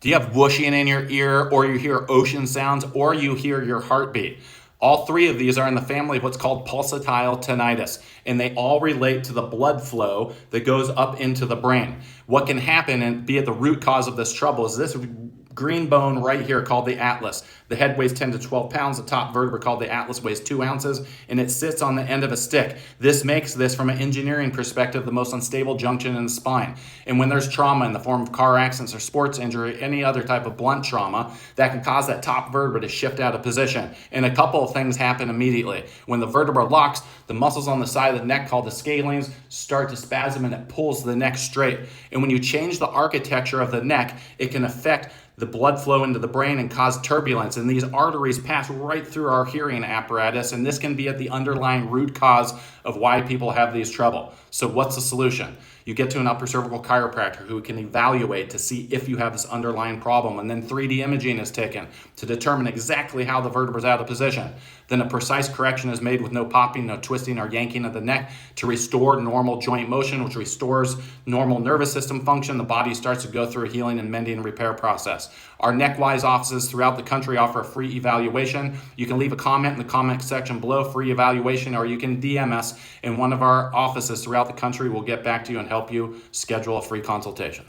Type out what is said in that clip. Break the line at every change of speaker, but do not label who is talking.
Do you have whooshing in your ear, or you hear ocean sounds, or you hear your heartbeat? All three of these are in the family of what's called pulsatile tinnitus, and they all relate to the blood flow that goes up into the brain. What can happen and be at the root cause of this trouble is this green bone right here called the atlas. The head weighs 10 to 12 pounds. The top vertebra called the atlas weighs 2 ounces, and it sits on the end of a stick. This makes this, from an engineering perspective, the most unstable junction in the spine. And when there's trauma in the form of car accidents or sports injury, any other type of blunt trauma, that can cause that top vertebra to shift out of position. And a couple of things happen immediately. When the vertebra locks, the muscles on the side of the neck called the scalenes start to spasm, and it pulls the neck straight. And when you change the architecture of the neck, it can affect the blood flow into the brain and cause turbulence. And these arteries pass right through our hearing apparatus, and this can be at the underlying root cause of why people have these trouble. So what's the solution? You get to an upper cervical chiropractor who can evaluate to see if you have this underlying problem, and then 3D imaging is taken to determine exactly how the vertebra is out of position. Then a precise correction is made with no popping, no twisting or yanking of the neck to restore normal joint motion, which restores normal nervous system function. The body starts to go through a healing and mending and repair process. Our Neckwise offices throughout the country offer a free evaluation. You can leave a comment in the comment section below, free evaluation, or you can DM us, and one of our offices throughout the country will get back to you and help you schedule a free consultation.